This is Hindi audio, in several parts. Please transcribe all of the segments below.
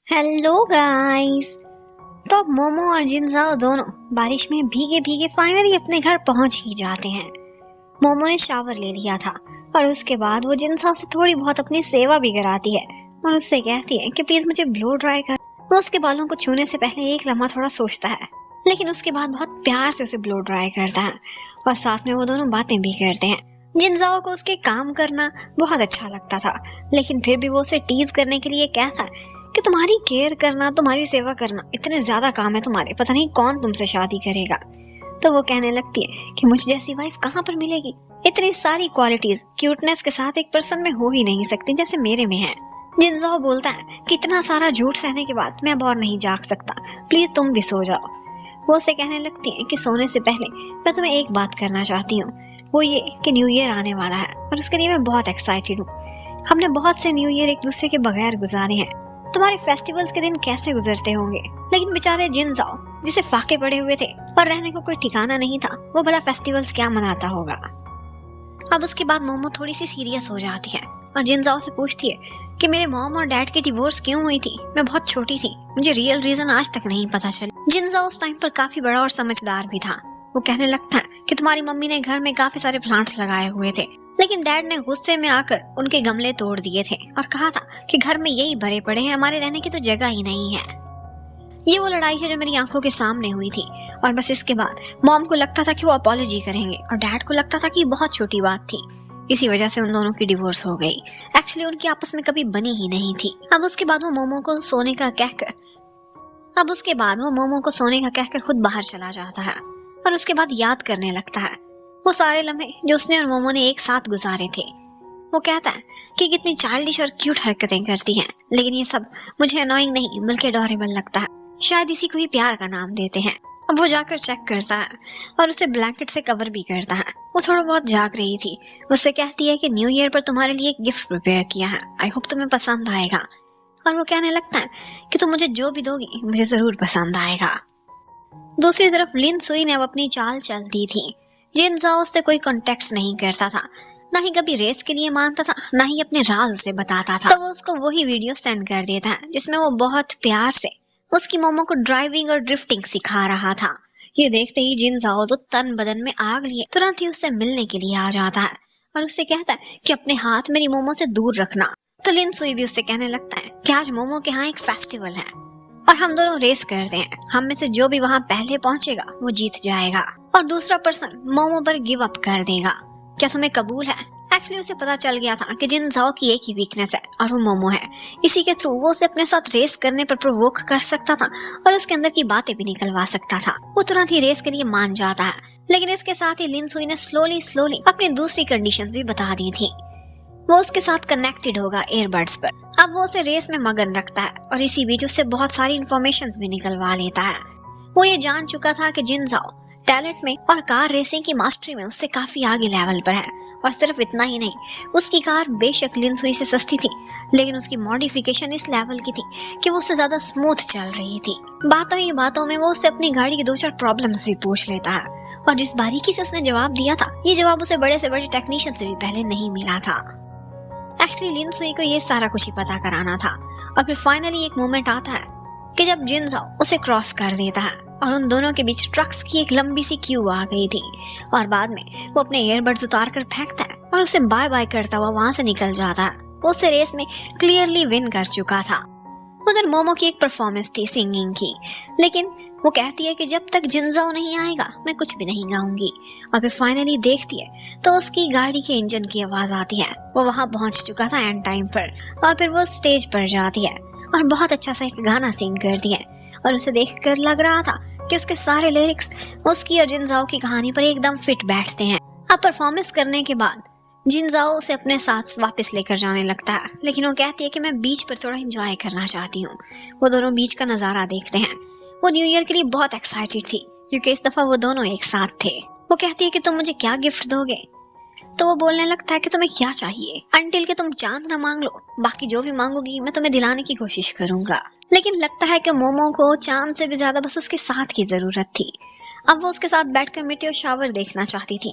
Hello guys. तो अब मोमो और जिनजाओ दोनों बारिश में भीगे भीगे फाइनली अपने घर पहुंच ही जाते हैं। मोमो ने शावर ले लिया था और उसके बाद वो जिनजाओ से थोड़ी बहुत अपनी सेवा भी कराती है और उससे कहती है कि प्लीज मुझे ब्लो ड्राई कर। वो उसके बालों को छूने से पहले एक लम्हा थोड़ा सोचता है, लेकिन उसके बाद बहुत प्यार से उसे ब्लो ड्राई करता है और साथ में वो दोनों बातें भी करते हैं। जिनजाओ को उसके काम करना बहुत अच्छा लगता था, लेकिन फिर भी वो उसे टीज करने के लिए कहता है कि तुम्हारी केयर करना, तुम्हारी सेवा करना इतने ज्यादा काम है तुम्हारे, पता नहीं कौन तुमसे शादी करेगा। तो वो कहने लगती है कि मुझ जैसी वाइफ कहाँ पर मिलेगी, इतनी सारी क्वालिटीज क्यूटनेस के साथ एक पर्सन में हो ही नहीं सकती जैसे मेरे में है। जिनजाओ बोलता है कि इतना सारा झूठ सहने के बाद मैं अब और नहीं जाग सकता, प्लीज तुम भी सो जाओ। वो उसे कहने लगती है कि सोने से पहले मैं तुम्हें एक बात करना चाहती हूँ, वो ये कि न्यू ईयर आने वाला है और उसके लिए मैं बहुत एक्साइटेड हूँ। हमने बहुत से न्यू ईयर एक दूसरे के बगैर गुजारे हैं। तुम्हारे फेस्टिवल्स के दिन कैसे गुजरते होंगे, लेकिन बेचारे जिनजाओ जिसे फाके पड़े हुए थे और रहने को कोई ठिकाना नहीं था, वो भला फेस्टिवल्स क्या मनाता होगा। अब उसके बाद मोमो थोड़ी सी सीरियस हो जाती है और जिनजाओ से पूछती है कि मेरे मॉम और डैड की डिवोर्स क्यों हुई थी, मैं बहुत छोटी थी, मुझे रियल रीजन आज तक नहीं पता चली। जिनजाओ उस टाइम पर काफी बड़ा और समझदार भी था। वो कहने लगता है कि तुम्हारी मम्मी ने घर में काफी सारे प्लांट्स लगाए हुए थे, लेकिन डैड ने गुस्से में आकर उनके गमले तोड़ दिए थे और कहा था कि घर में यही भरे पड़े हैं, हमारे रहने की तो जगह ही नहीं है। ये वो लड़ाई है जो मेरी आंखों के सामने हुई थी और बस इसके बाद मॉम को लगता था कि वो अपॉलॉजी करेंगे और डैड को लगता था कि बहुत छोटी बात थी, इसी वजह से उन दोनों की डिवोर्स हो गई। एक्चुअली उनकी आपस में कभी बनी ही नहीं थी। अब उसके बाद वो मोमो को सोने का कहकर खुद बाहर चला जाता है और उसके बाद याद करने लगता है वो सारे लम्हे जो उसने और मोमो ने एक साथ गुजारे थे। वो कहता है कि कितनी चाइल्डिश और क्यूट हरकतें करती हैं, लेकिन ये सब मुझे अनोइंग नहीं बल्कि अडोरेबल लगता है, शायद इसी को ही प्यार का नाम देते हैं। अब वो जाकर चेक करता है और उसे ब्लैंकेट से कवर भी करता है। वो थोड़ा बहुत जाग रही थी। उससे कहती है कि न्यू ईयर पर तुम्हारे लिए एक गिफ्ट प्रिपेयर किया है, आई होप तुम्हें पसंद आएगा। और वो कहने लगता है कि तुम मुझे जो भी दोगी मुझे जरूर पसंद आएगा। दूसरी तरफ लिन सुई ने अब अपनी चाल चल दी थी। जिनजाओ उससे कोई कॉन्टेक्ट नहीं करता था, ना ही कभी रेस के लिए मानता था, ना ही अपने राज उसे बताता था। तो वो उसको वही वीडियो सेंड कर देता है जिसमें वो बहुत प्यार से उसकी मोमो को ड्राइविंग और ड्रिफ्टिंग सिखा रहा था। ये देखते ही जिनजाओ तो तन बदन में आग लिए तुरंत ही उससे मिलने के लिए आ जाता है और उससे कहता है कि अपने हाथ मेरी मोमो से दूर रखना। तो लिन सुई भी उससे कहने लगता है कि आज मोमो के यहाँ एक फेस्टिवल है और हम दोनों रेस करते हैं, हम में से जो भी वहाँ पहले पहुँचेगा वो जीत जाएगा और दूसरा पर्सन मोमो पर गिव अप कर देगा। क्या तुम्हें कबूल है? एक्चुअली उसे पता चल गया था कि जिनजाओ की एक ही वीकनेस है और वो मोमो है। इसी के थ्रू वो उसे अपने साथ रेस करने पर प्रोवोक कर सकता था और उसके अंदर की बातें भी निकलवा सकता था। वो तुरंत ही रेस के लिए मान जाता है, लेकिन इसके साथ ही लिन सुई ने स्लोली अपनी दूसरी कंडीशंस भी बता दी थी। वो उसके साथ कनेक्टेड होगा एयरबड्स पर। अब वो उसे रेस में मगन रखता है और इसी बीच उससे बहुत सारी इन्फॉर्मेशंस भी निकलवा लेता है। वो ये जान चुका था कि जिनजाओ टैलेंट में और कार रेसिंग की मास्टरी में उससे काफी आगे लेवल पर है और सिर्फ इतना ही नहीं, उसकी कार बेशक लिन सुई से सस्ती थी, लेकिन उसकी मॉडिफिकेशन इस लेवल की थी कि वो उससे ज्यादा स्मूथ चल रही थी। बातों ही बातों में वो उससे अपनी गाड़ी की 2-4 प्रॉब्लम्स भी पूछ लेता है और जिस बारीकी से उसने जवाब दिया था, ये जवाब उसे बड़े से बड़े टेक्नीशियन से भी पहले नहीं मिला था। एक्चुअली लिन सुई को ये सारा कुछ ही पता कराना था और फिर फाइनली एक मोमेंट आता है कि जब जिनजाओ उसे क्रॉस कर देता है और उन दोनों के बीच ट्रक्स की एक लंबी सी क्यू आ गई थी और बाद में वो अपने ईयरबड्स उतार कर फेंकता है और उसे बाय बाय करता हुआ वहां से निकल जाता है। वो उसे रेस में क्लियरली विन कर चुका था। उधर मोमो की एक परफॉर्मेंस थी सिंगिंग की, लेकिन वो कहती है कि जब तक जिनजाओ नहीं आएगा मैं कुछ भी नहीं गाऊंगी। और फिर फाइनली देखती है तो उसकी गाड़ी के इंजन की आवाज आती है। वो वहां पहुंच चुका था एंड टाइम पर और फिर वो स्टेज पर जाती है और बहुत अच्छा सा एक गाना सिंग करती है और उसे देखकर लग रहा था कि उसके सारे लिरिक्स उसकी और जिनजाओ की कहानी पर एकदम फिट बैठते हैं। अब परफॉर्मेंस करने के बाद जिनजाओ उसे अपने साथ वापस लेकर जाने लगता है, लेकिन वो कहती है कि मैं बीच पर थोड़ा एंजॉय करना चाहती हूँ। वो दोनों बीच का नजारा देखते हैं। वो न्यू ईयर के लिए बहुत एक्साइटेड थी क्योंकि इस दफा वो दोनों एक साथ थे। वो कहती है कि तुम मुझे क्या गिफ्ट दोगे? तो वो बोलने लगता है कि तुम्हें क्या चाहिए, अंटिल के तुम चांद ना मांग लो, बाकी जो भी मांगोगी मैं तुम्हें दिलाने की कोशिश करूंगा। लेकिन लगता है कि मोमो को चांद से भी ज्यादा बस उसके साथ की जरूरत थी। अब वो उसके साथ बैठकर मीटियोर शावर देखना चाहती थी,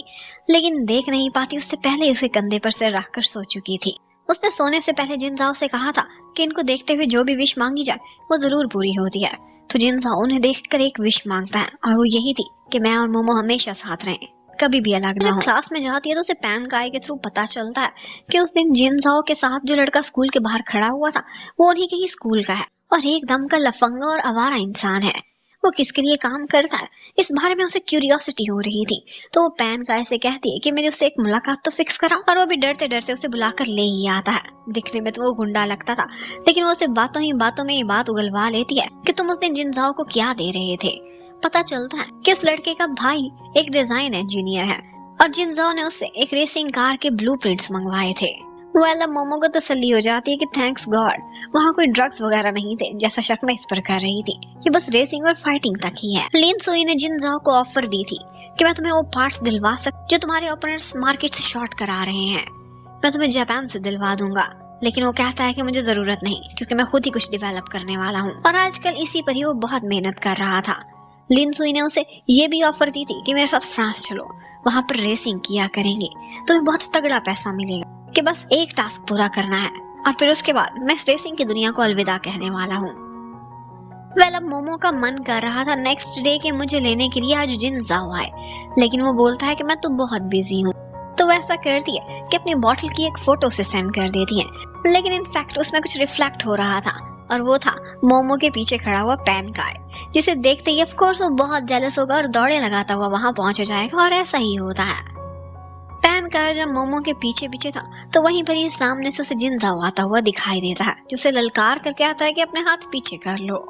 लेकिन देख नहीं पाती, उससे पहले उसे कंधे पर सिर रखकर सो चुकी थी। उसने सोने से पहले जिनजाओ से कहा था कि इनको देखते हुए जो भी विश मांगी जाए वो जरूर पूरी होती है। तो जिनजाओ उन्हें देखकर एक विश मांगता है और वो यही थी कि मैं और मोमो हमेशा साथ रहें, कभी भी अलग ना हो। क्लास में जाती है तो उसे पैन गाय के थ्रू पता चलता है कि उस दिन जिनजाओ के साथ जो लड़का स्कूल के बाहर खड़ा हुआ था वो उन्हीं के ही स्कूल का है और एकदम का लफंगा और आवारा इंसान है। वो किसके लिए काम करता है इस बारे में उसे क्यूरियोसिटी हो रही थी। तो वो पैन का ऐसे कहती है कि मेरे उससे एक मुलाकात तो फिक्स करा, और वो भी डरते डरते उसे बुलाकर ले ही आता है। दिखने में तो वो गुंडा लगता था, लेकिन वो उसे बातों ही बातों में ये बात उगलवा लेती है कि तुम उस दिन जिनजाओ को क्या दे रहे थे। पता चलता है कि उस लड़के का भाई एक डिजाइन इंजीनियर है और जिनजाओ ने उससे एक रेसिंग कार के ब्लूप्रिंट्स मंगवाए थे। अब मोमो को तसल्ली हो जाती है कि थैंक्स गॉड वहाँ कोई ड्रग्स वगैरह नहीं थे जैसा शक मैं इस पर कर रही थी, ये बस रेसिंग और फाइटिंग तक ही है। लिन सुई ने जिनजाओ को ऑफर दी थी कि मैं तुम्हें वो पार्ट्स दिलवा जो तुम्हारे ओपोनेंट्स मार्केट से शॉर्ट करा रहे हैं, मैं तुम्हें जापान से दिलवा दूंगा। लेकिन वो कहता है कि मुझे जरूरत नहीं क्योंकि मैं खुद ही कुछ डेवलप करने वाला हूँ। और आजकल इसी पर ही वो बहुत मेहनत कर रहा था। लिन सुई ने उसे ये भी ऑफर दी थी कि मेरे साथ फ्रांस चलो, वहाँ पर रेसिंग किया करेंगे, तुम्हें बहुत तगड़ा पैसा मिलेगा, कि बस एक टास्क पूरा करना है और फिर उसके बाद मैं इस रेसिंग की दुनिया को अलविदा कहने वाला हूँ। अब मोमो का मन कर रहा था नेक्स्ट डे के मुझे लेने के लिए आज जिनजाओ आए, लेकिन वो बोलता है कि मैं तो बहुत बिजी हूँ। तो वो ऐसा करती है कि अपनी बॉटल की एक फोटो से सेंड कर देती है, लेकिन इनफैक्ट उसमें कुछ रिफ्लेक्ट हो रहा था और वो था मोमो के पीछे खड़ा हुआ पैन काय, जिसे देखते ही ऑफ कोर्स वो बहुत जेलस होगा और दौड़े लगाता हुआ वहां पहुंच जाएगा। और ऐसा ही होता है। पैन काय जब मोमो के पीछे पीछे था तो वहीं पर ही सामने से उसे जिनजाओ आता हुआ दिखाई देता है, जो उसे ललकार करके आता है कि अपने हाथ पीछे कर लो।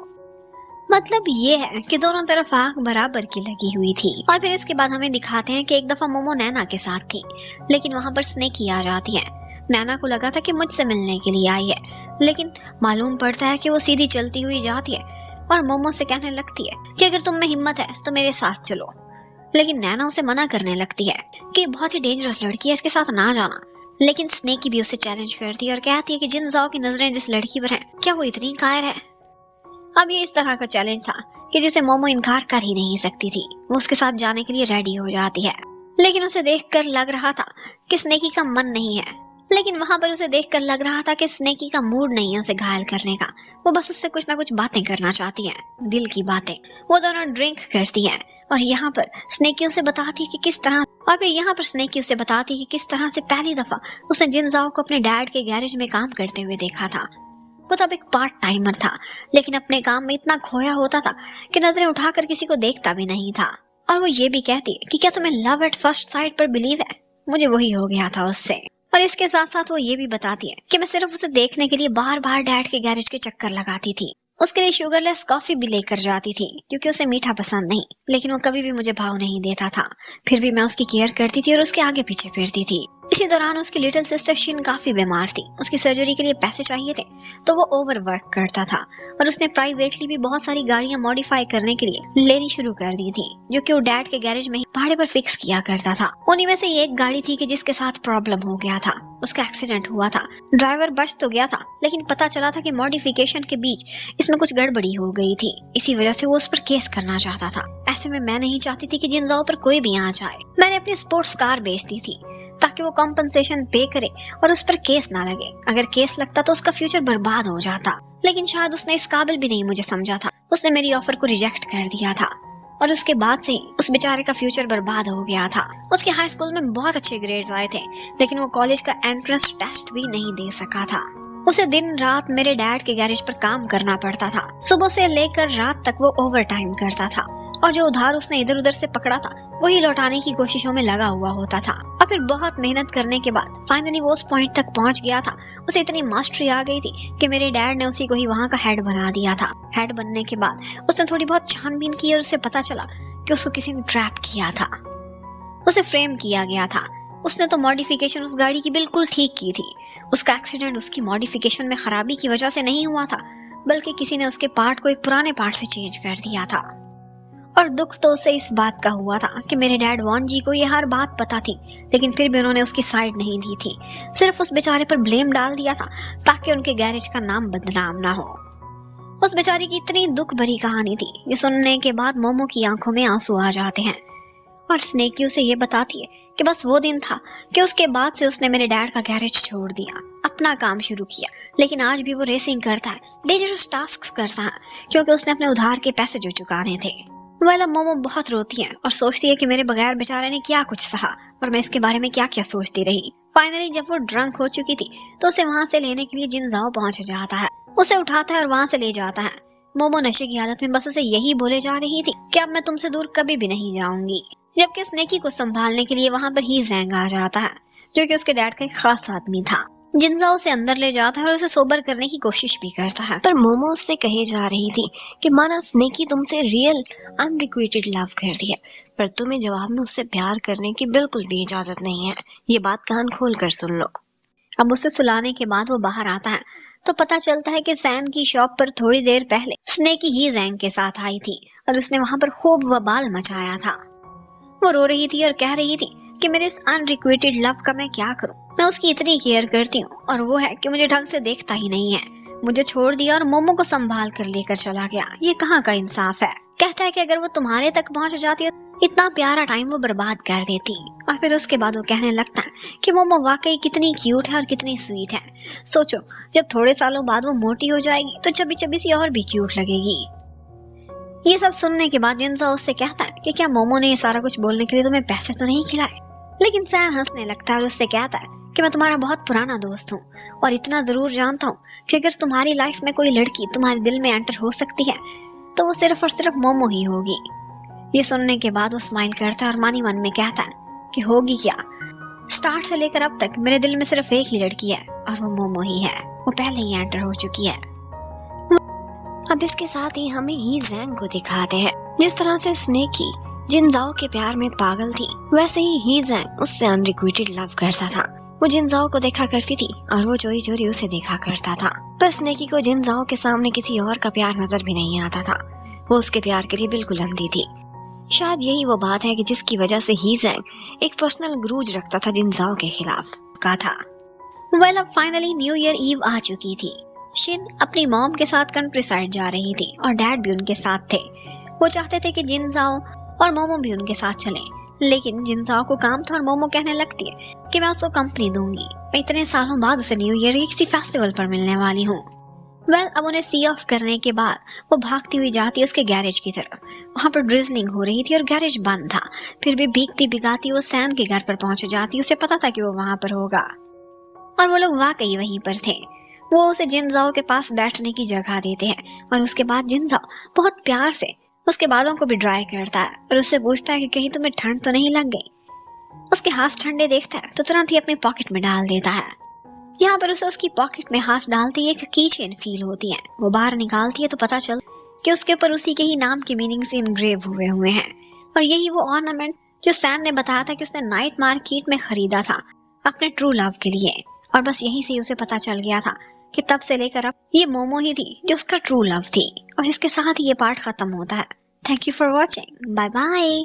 मतलब ये है कि दोनों तरफ आग बराबर की लगी हुई थी। और फिर इसके बाद हमें दिखाते हैं कि एक दफा मोमो नैना के साथ थी, लेकिन वहां पर स्नेकी आ जाती है। नैना को लगा था कि मुझसे मिलने के लिए आई है, लेकिन मालूम पड़ता है कि वो सीधी चलती हुई जाती है और मोमो से कहने लगती है कि अगर तुम में हिम्मत है तो मेरे साथ चलो। लेकिन नैना उसे मना करने लगती है कि बहुत ही डेंजरस लड़की है, इसके साथ ना जाना। लेकिन स्नेकी भी उसे चैलेंज करती है और कहती है कि जिनजाओ की नजरें जिस लड़की पर हैं, क्या वो इतनी कायर है। अब ये इस तरह का चैलेंज था कि जिसे मोमो इनकार कर ही नहीं सकती थी। वो उसके साथ जाने के लिए रेडी हो जाती है, लेकिन उसे देखकर लग रहा था कि स्नेकी का मन नहीं है। लेकिन वहां पर उसे देखकर लग रहा था कि स्नेकी का मूड नहीं है उसे घायल करने का, वो बस उससे कुछ ना कुछ बातें करना चाहती है, दिल की बातें। वो दोनों ड्रिंक करती हैं और यहाँ पर स्नेकी उसे बताती है कि किस तरह, और फिर यहाँ पर स्नेकी उसे बताती है कि किस तरह से पहली दफा उसने जिनजाओ को अपने डैड के गैरेज में काम करते हुए देखा था। वो तब एक पार्ट टाइमर था, लेकिन अपने काम में इतना खोया होता था कि नजरें उठाकर किसी को देखता भी नहीं था। और वो ये भी कहती है कि क्या तुम्हें लव एट फर्स्ट साइट पर बिलीव है, मुझे वही हो गया था उससे। और इसके साथ साथ वो ये भी बताती है कि मैं सिर्फ उसे देखने के लिए बार बार डैड के गैरेज के चक्कर लगाती थी, उसके लिए शुगरलेस कॉफी भी लेकर जाती थी क्योंकि उसे मीठा पसंद नहीं, लेकिन वो कभी भी मुझे भाव नहीं देता था। फिर भी मैं उसकी केयर करती थी और उसके आगे पीछे फिरती थी। इसी दौरान उसकी लिटिल सिस्टर शिन काफी बीमार थी, उसकी सर्जरी के लिए पैसे चाहिए थे, तो वो ओवरवर्क करता था और उसने प्राइवेटली भी बहुत सारी गाड़ियां मॉडिफाई करने के लिए लेनी शुरू कर दी थी, जो कि वो डैड के गैरेज में ही भाड़े पर फिक्स किया करता था। उन्हीं में से एक गाड़ी थी कि जिसके साथ प्रॉब्लम हो गया था, उसका एक्सीडेंट हुआ था। ड्राइवर बच तो गया था, लेकिन पता चला था कि मॉडिफिकेशन के बीच इसमें कुछ गड़बड़ी हो गई थी, इसी वजह से वो उस पर केस करना चाहता था। ऐसे में मैं नहीं चाहती थी कि जिनजाओ पर कोई भी आ जाए। मैंने अपनी स्पोर्ट्स कार बेच दी थी ताकि वो कॉम्पनसेशन पे करे और उस पर केस ना लगे। अगर केस लगता तो उसका फ्यूचर बर्बाद हो जाता, लेकिन शायद उसने इस काबिल भी नहीं मुझे समझा था। उसने मेरी ऑफर को रिजेक्ट कर दिया था और उसके बाद से ही उस बेचारे का फ्यूचर बर्बाद हो गया था। उसके हाई स्कूल में बहुत अच्छे ग्रेड्स आए थे, लेकिन वो कॉलेज का एंट्रेंस टेस्ट भी नहीं दे सका था। उसे दिन रात मेरे डैड के गैरेज पर काम करना पड़ता था। सुबह से लेकर रात तक वो ओवर टाइम करता था और जो उधार उसने इधर उधर से पकड़ा था वही लौटाने की कोशिशों में लगा हुआ होता था। और फिर बहुत मेहनत करने के बाद फाइनली वो उस पॉइंट तक पहुंच गया था। उसे इतनी मास्टरी आ गई थी कि मेरे डैड ने उसी को ही वहाँ का हेड बना दिया था। हेड बनने के बाद उसने थोड़ी बहुत छानबीन की और उसे पता चला कि उसको किसी ने ट्रैप किया था, उसे फ्रेम किया गया था। उसने तो मॉडिफिकेशन उस गाड़ी की बिल्कुल ठीक की थी। उसका एक्सीडेंट उसकी मॉडिफिकेशन में खराबी की वजह से नहीं हुआ था, बल्कि किसी ने उसके पार्ट को एक पुराने पार्ट से चेंज कर दिया था। और दुख तो उसे इस बात का हुआ था कि मेरे डैड वॉन जी को यह हर बात पता थी, लेकिन फिर भी उन्होंने उसकी साइड नहीं ली थी। सिर्फ उस बेचारे पर ब्लेम डाल दिया था ताकि उनके गैरेज का नाम बदनाम ना हो। उस बेचारी की इतनी दुख भरी कहानी थी, ये सुनने के बाद मोमो की आंखों में आंसू आ जाते हैं और स्नेकी उसे ये बताती है कि बस वो दिन था कि उसके बाद से उसने मेरे डैड का गैरेज छोड़ दिया, अपना काम शुरू किया। लेकिन आज भी वो रेसिंग करता है, डेंजरस टास्क करता है, क्योंकि उसने अपने उधार के पैसे जो चुकाने थे। अब मोमो बहुत रोती है और सोचती है कि मेरे बगैर बेचारे ने क्या कुछ सहा और मैं इसके बारे में क्या क्या सोचती रही। फाइनली जब वो ड्रंक हो चुकी थी तो उसे वहाँ से लेने के लिए जिनजाओ पहुंच जाता है, उसे उठाता है और वहाँ से ले जाता है। मोमो नशे की हालत में बस उसे यही बोले जा रही थी कि अब मैं तुमसे दूर कभी भी नहीं जाऊंगी, जबकि स्नेकी को संभालने के लिए वहाँ पर ही ज़ैंग आ जाता है, जो कि उसके डैड का एक खास आदमी था। जिनजाओ उसे अंदर ले जाता है और उसे सोबर करने की कोशिश भी करता है, पर मोमो उससे कहे जा रही थी कि माना स्नेकी तुमसे रियल अनरिक्विटेड लव करती है, पर तुम्हें जवाब में उससे प्यार करने की बिल्कुल भी इजाजत नहीं है। ये बात कान खोल कर सुन लो। अब उसे सुलाने के बाद वो बाहर आता है तो पता चलता है कि सैन की शॉप पर थोड़ी देर पहले स्नेकी ही ज़ैंग के साथ आई थी और उसने वहां पर खूब बवाल मचाया था। वो रो रही थी और कह रही थी कि मेरे इस अनरिक्विटेड लव का मैं क्या करूं, मैं उसकी इतनी केयर करती हूँ और वो है कि मुझे ढंग से देखता ही नहीं है, मुझे छोड़ दिया और मोमो को संभाल कर लेकर चला गया। ये कहाँ का इंसाफ है। कहता है कि अगर वो तुम्हारे तक पहुंच जाती है, इतना प्यारा टाइम वो बर्बाद कर देती। और फिर उसके बाद वो कहने लगता है कि मोमो वाकई कितनी क्यूट है और कितनी स्वीट है। सोचो जब थोड़े सालों बाद वो मोटी हो जाएगी तो चबी चबी सी और भी क्यूट लगेगी। ये सब सुनने के बाद जिनजाओ उससे कहता है कि क्या मोमो ने ये सारा कुछ बोलने के लिए तुम्हें पैसे तो नहीं खिलाए। लेकिन सैन हंसने लगता है और उससे कहता है कि मैं तुम्हारा बहुत पुराना दोस्त हूँ और इतना जरूर जानता हूँ कि अगर तुम्हारी लाइफ में कोई लड़की तुम्हारे दिल में एंटर हो सकती है तो वो सिर्फ और सिर्फ मोमो ही होगी। ये सुनने के बाद वो स्माइल करता है और मानी मन में कहता है कि होगी क्या, स्टार्ट से लेकर अब तक मेरे दिल में सिर्फ एक ही लड़की है और वो मोमो ही है, वो पहले ही एंटर हो चुकी है। अब इसके साथ ही हमें ही ज़ैंग को दिखाते हैं। जिस तरह से स्नेकी जिनजाओ के प्यार में पागल थी, वैसे ही ज़ैंग उससे अनरिक्विटेड लव करता था। वो जिनजाओ को देखा करती थी और वो चोरी चोरी उसे देखा करता था, पर स्नेकी को जिनजाओ के सामने किसी और का प्यार नजर भी नहीं आता था। वो उसके प्यार के लिए बिल्कुल अंधी थी। शायद यही वो बात है कि जिसकी वजह से ही ज़ैंग एक पर्सनल ग्रूज रखता था जिनजाओ के खिलाफ का था। अब फाइनली न्यू ईयर ईव आ चुकी थी। शिन अपनी मॉम के साथ कंट्री साइड जा रही थी और डैड भी उनके साथ थे। वो चाहते थे कि जिनजाओ और मोमो भी उनके साथ चलें, लेकिन जिनजाओ को काम था और मोमो कहने लगती है कि मैं उसको कंपनी दूंगी, मैं इतने सालों बाद उसे न्यू ईयर के किसी फेस्टिवल पर मिलने वाली हूँ। अब उन्हें सी ऑफ करने के बाद वो भागती हुई जाती है उसके गैरेज की तरफ। वहाँ पर ड्रिजलिंग हो रही थी और गैरेज बंद था, फिर भी भीगती भिगाती वो सैन के घर पर पहुंच जाती। उसे पता था कि वो वहाँ पर होगा और वो लोग वाकई वहीं पर थे। वो उसे जिनजाओ के पास बैठने की जगह देते हैं और उसके बाद जिनजाओ बहुत प्यार से उसके बालों को भी ड्राई करता है और उससे पूछता है कि कहीं तुम्हें ठंड तो नहीं लग गई। उसके हाथ ठंडे देखता है तो तुरंत ही अपनी पॉकेट में डाल देता है। यहाँ पर उसे उसकी पॉकेट में हाथ डालती एक की चेन फील होती है। वो बाहर निकालती है तो पता चल कि उसके ऊपर उसी के ही नाम के मीनिंग से इनग्रेव हुए हैं और यही वो ऑर्नामेंट जो सैन ने बताया था कि उसने नाइट मार्केट में खरीदा था अपने ट्रू लव के लिए। और बस यहीं से उसे पता चल गया था कि तब से लेकर अब ये मोमो ही थी जो उसका ट्रू लव थी। और इसके साथ ही ये पार्ट खत्म होता है। Thank you for watching, bye bye.